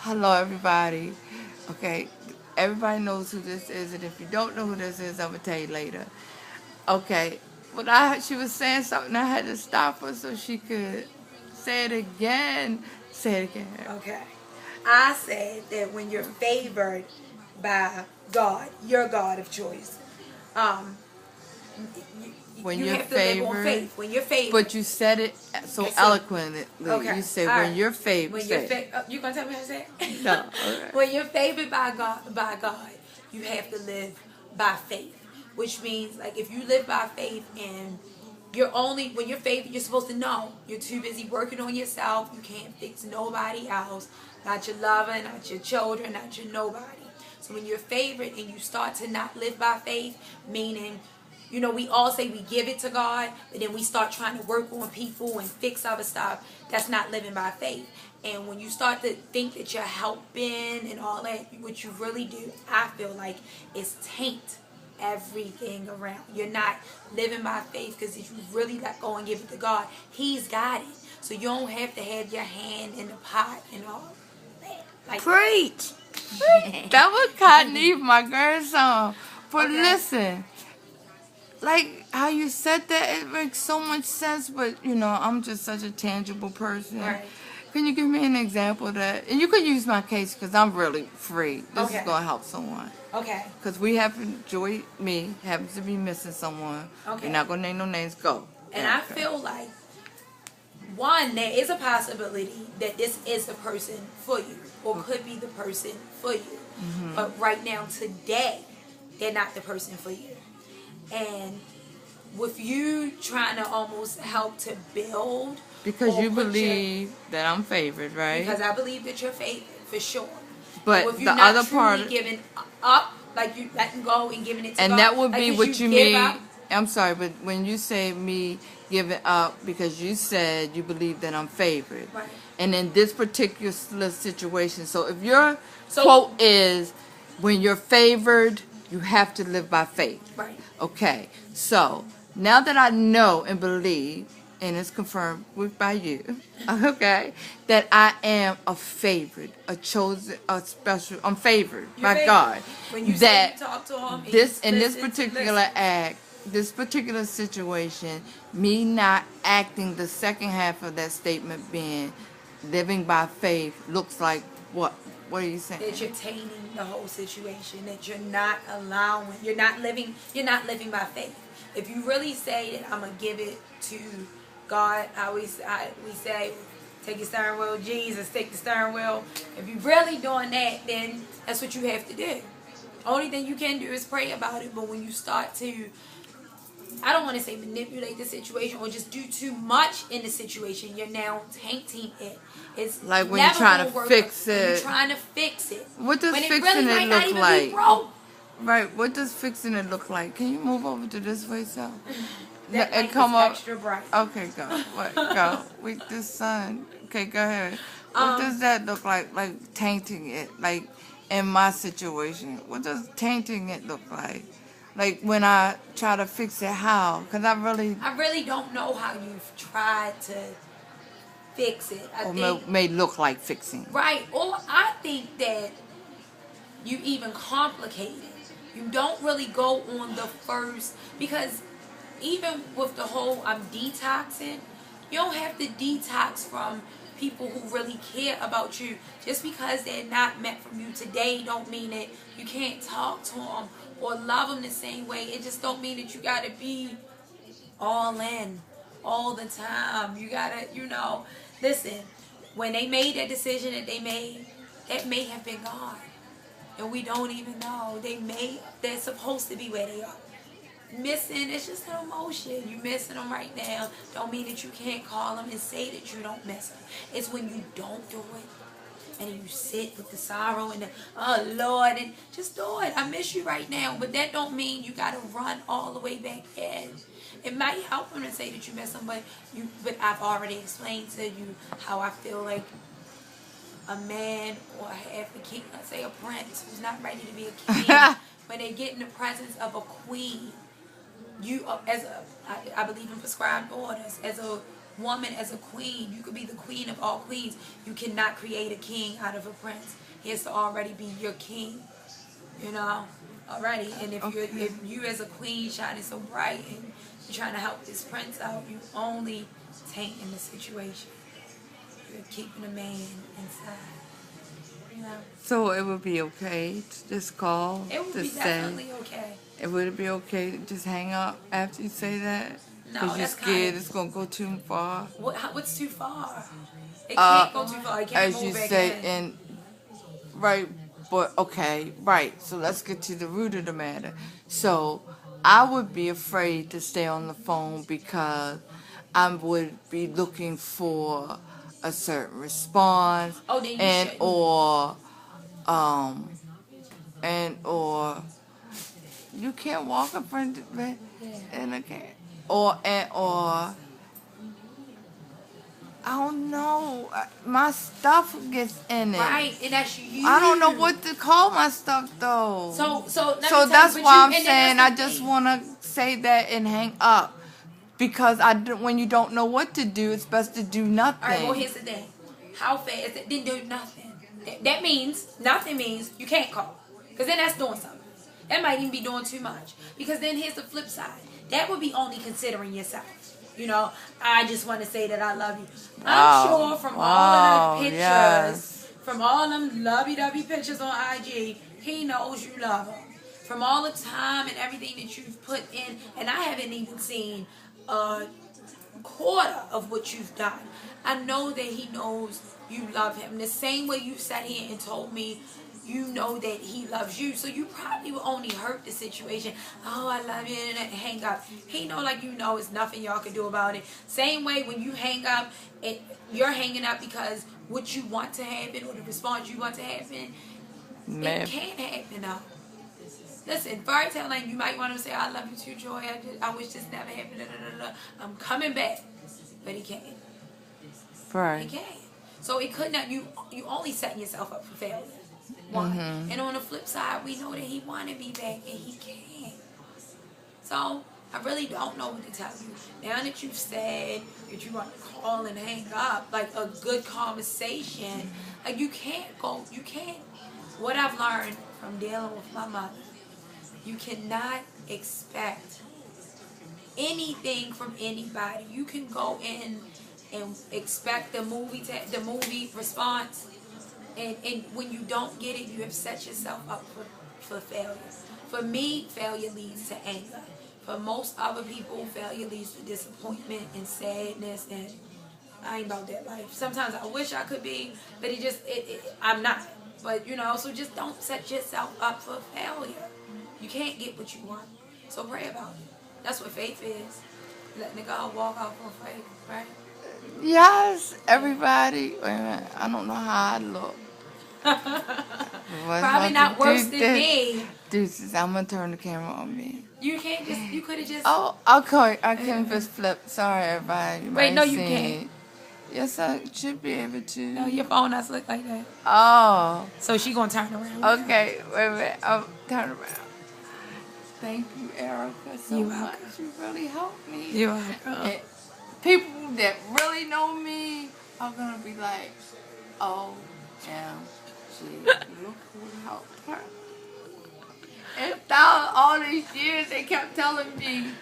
Hello, everybody. Okay, everybody knows who this is, and if you don't know who this is, I'm gonna tell you later. Okay, but she was saying something. I had to stop her so she could say it again. Say it again. Okay. I said that when you're favored by God, your God of choice, um, you, When you you're have to live on favored, faith. When you're favored. but you said it so Okay, so, eloquently. okay. You said All when right. you're favored. When you're you gonna tell me how to say it? No. Okay. When you're favored by God, you have to live by faith. Which means, like, if you live by faith and when you're favored, you're supposed to know you're too busy working on yourself. You can't fix nobody else, not your lover, not your children, not your nobody. So when you're favored and you start to not live by faith, meaning, we all say we give it to God, but then we start trying to work on people and fix other stuff. That's not living by faith. And when you start to think that you're helping and all that, what you really do, I feel like, is taint everything around. You're not living by faith, because if you really let go and give it to God, He's got it. So you don't have to have your hand in the pot and all that. Like, Preach. That was Cotton Eve, my grandson. But okay. listen, like how you said that, it makes so much sense. But I'm just such a tangible person. Right. Can you give me an example of that? And you could use my case because I'm really free. This Okay. is gonna help someone. Okay. Because we happen, Joy, me, happens to be missing someone. Okay. We're not gonna name no names. Go. And I feel like, one, there is a possibility that this is the person for you, or could be the person for you. Mm-hmm. But right now, today, they're not the person for you. And with you trying to almost help to build, Because you believe that I'm favored, right? Because I believe that you're favored, for sure. But if the you're not other part, truly giving up, like you letting go and giving it to and God, that would like, be if what you give mean. up, I'm sorry, but when you say me giving up, because you said you believe that I'm favored, right? and in this particular situation, so if your quote is, when you're favored, you have to live by faith. Right. Okay, so now that I know and believe, and it's confirmed by you, okay, that I am a favored, a chosen, a special, I'm favored by favored. God. When you that say you talk to him, this in this particular act, this particular situation, me not acting the second half of that statement being living by faith looks like what? What are you saying? That you're tainting the whole situation. That you're not allowing. You're not living by faith. If you really say that I'm gonna give it to God, we say, take your steering wheel, Jesus, take the steering wheel. If you're really doing that, then that's what you have to do. Only thing you can do is pray about it. But when you start to, I don't want to say manipulate the situation or just do too much in the situation, you're now tainting it. It's like when you're trying to fix it. When you're trying to fix it. What does when fixing it, really it look like? Right. What does fixing it look like? Can you move over to this way, so? That and light come is up. Extra bright. Okay, go. What? Go. With the sun. Okay, go ahead. What does that look like? Like tainting it, like in my situation. What does tainting it look like? Like when I try to fix it, how? Because I really don't know how you've tried to fix it. I think may look like fixing. Right. Or I think that you even complicate it. You don't really go on the first, because even with the whole I'm detoxing, you don't have to detox from people who really care about you. Just because they're not meant from you today don't mean that you can't talk to them or love them the same way. It just don't mean that you gotta be all in all the time. You gotta, listen, when they made that decision that they made, that may have been God. And we don't even know. They're supposed to be where they are. Missing, it's just an emotion. You missing them right now. Don't mean that you can't call them and say that you don't miss them. It's when you don't do it, and then you sit with the sorrow and the, oh Lord, and just do it. I miss you right now. But that don't mean you gotta run all the way back in. It might help them to say that you miss them, but I've already explained to you how I feel like a man or half a king, let's say a prince who's not ready to be a king, when they get in the presence of a queen, you I believe in prescribed orders. As a woman as a queen. You could be the queen of all queens. You cannot create a king out of a prince. He has to already be your king, you know, already. And if you as a queen shining so bright and you're trying to help this prince out, you only tainting the situation. You're keeping the man inside, you know. So it would be okay to just call It would to be say. definitely okay. It would be okay to just hang up after you say that? No, Because you're that's scared kind it's going to go too far? what's too far? It can't go too far. It can't As move you back say, in. and right, but okay, right. So let's get to the root of the matter. So I would be afraid to stay on the phone because I would be looking for a certain response Oh, then you and shouldn't. um or you can't walk in front of me and okay or I don't know. My stuff gets in it. Right, and that's you. I don't know what to call my stuff though. So let me So tell that's you, but why you, I'm and then saying that's I the just thing. want to say that and hang up because when you don't know what to do, it's best to do nothing. All right, well, here's the thing. How fast? Then do nothing. That means, nothing means you can't call. Because then that's doing something. That might even be doing too much. Because then here's the flip side. That would be only considering yourself. You know, I just want to say that I love you. I'm sure from all of the pictures, yes. from all them lovey-dovey pictures on IG, he knows you love him. From all the time and everything that you've put in, and I haven't even seen a quarter of what you've done. I know that he knows you love him. The same way you sat here and told me you know that he loves you. So you probably will only hurt the situation. Oh, I love you, and hang up. He know like you know it's nothing y'all can do about it. Same way when you hang up, you're hanging up because what you want to happen or the response you want to happen, it can't happen though. Listen, fairy tale land, you might want to say, I love you too, Joy. I wish this never happened. Da, da, da, da. I'm coming back. But he can't. Right. He can't. So it could not, you only setting yourself up for failure. One. Mm-hmm. And on the flip side, we know that he want to be back and he can't. So I really don't know what to tell you. Now that you've said that you want to call and hang up, like a good conversation, like you can't. What I've learned from dealing with my mother, you cannot expect anything from anybody. You can go in and expect the movie response, and when you don't get it, you have set yourself up for failure. For me, failure leads to anger. For most other people, failure leads to disappointment and sadness, and I ain't about that life. Sometimes I wish I could be, but I'm not. But so just don't set yourself up for failure. You can't get what you want. So pray about it. That's what faith is. Letting God walk out on faith, right? Yes, everybody. Wait a minute. I don't know how I look. Probably not worse than me. Deuces, I'm going to turn the camera on me. You could have just. Oh, okay. I can just flip. Sorry, everybody. Wait, no, you can't. Yes, I should be able to. No, your phone doesn't look like that. Oh. So she gonna turn around. Okay, wait a minute. I'll turn around. Thank you, Erica, so You're much. welcome. You really helped me. You're welcome. And people that really know me are gonna be like, oh, yeah, look who helped her. And all these years they kept telling me,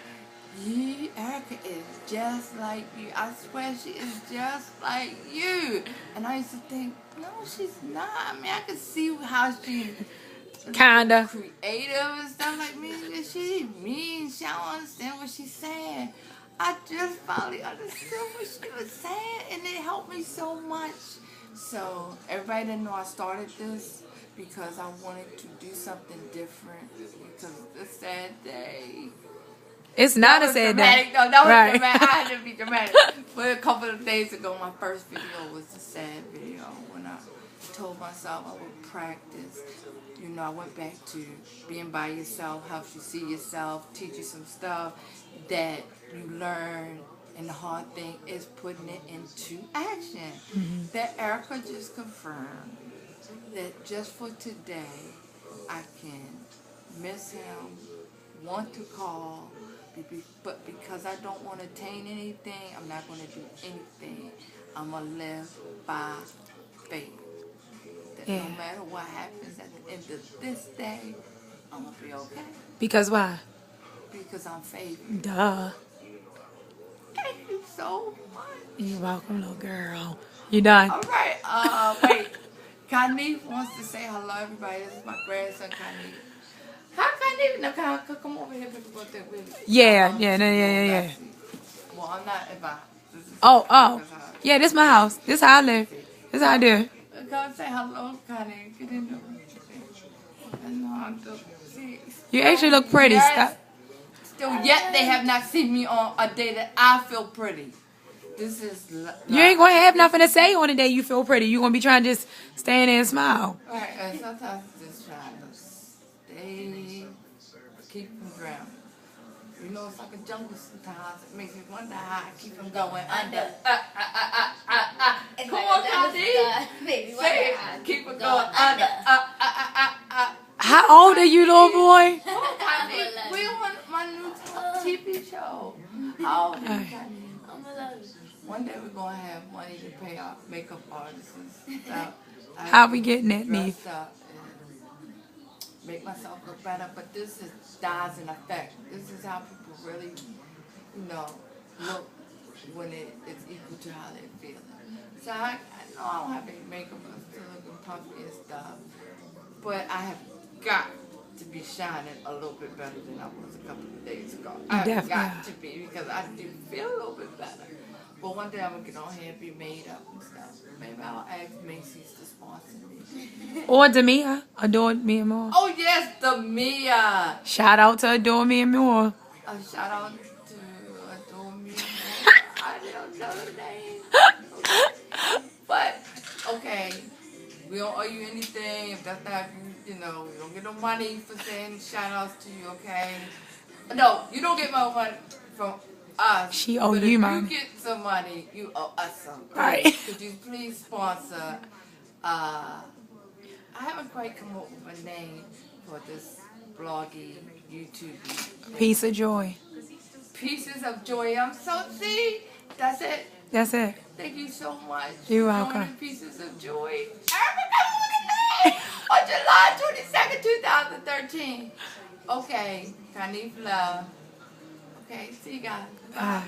Erica is just like you. I swear she is just like you. And I used to think, no, she's not. I mean, I could see how she Kinda creative and stuff like me. She mean. She don't understand what she's saying. I just finally understood what she was saying, and it helped me so much. So everybody didn't know I started this because I wanted to do something different because it's a sad day. It's not a sad day. No, that was right. dramatic. I had to be dramatic. But a couple of days ago, my first video was a sad video when I told myself I would practice. I went back to being by yourself, helps you see yourself, teach you some stuff that you learn. And the hard thing is putting it into action. Mm-hmm. That Erica just confirmed that just for today, I can miss him, want to call, But because I don't want to attain anything, I'm not going to do anything. I'm going to live by faith. That Yeah. no matter what happens at the end of this day, I'm going to be okay. Because why? Because I'm favored. Duh. Thank you so much. You're welcome, little girl. You done? All right. Wait. Kanye wants to say hello, everybody. This is my grandson, Kanye. How Kanye? No, come over here, people. Yeah. Well, I'm not about. Oh. Yeah, this my house. This how I live. This how I do. Come say hello, Kanye. Get in there. I know I'm see. You actually look pretty. Stop. Still, yet they have not seen me on a day that I feel pretty. This is. You ain't gonna have nothing to say on the day you feel pretty. You gonna be trying to just stand there and smile. Right, and sometimes just trying to stay, keep from drowning. You know, it's like a jungle sometimes. It makes me wonder how I keep from going under. Come on, Candy. Say it. Keep it going under. How old are you, little boy? Come on, Candy. We on my new TV show. How old are you, Candy? One day we're going to have money to pay our makeup artists and stuff. How we getting that, Neve? Make myself look better, but this is dies in effect. This is how people really, look when it's equal to how they're feeling. So I know I don't have any makeup, I'm still looking puffy and stuff, but I have got to be shining a little bit better than I was a couple of days ago. I've got to be, because I do feel a little bit better. But one day I'm going to get on here and be made up and stuff. Maybe I'll ask Macy's to sponsor me. Or Demia. Adore Me and More. Oh, yes, Demia. Shout out to Adore Me and More. Shout out to Adore Me and More. I don't know the name. Okay. But, okay, we don't owe you anything. If that's not, we don't get no money for saying shout outs to you, okay? No, you don't get my money from us. She owe you money. If you get some money, you owe us some. Right. Could you please sponsor? I haven't quite come up with a name for this bloggy, YouTube. PiecezOfJoy. Pieces of Joy. I'm so see. That's it. That's it. Thank you so much. You're welcome. Joining Pieces of Joy. I remember on July 22nd, 2013. Okay. Kanif love. Okay. See you guys. Bye.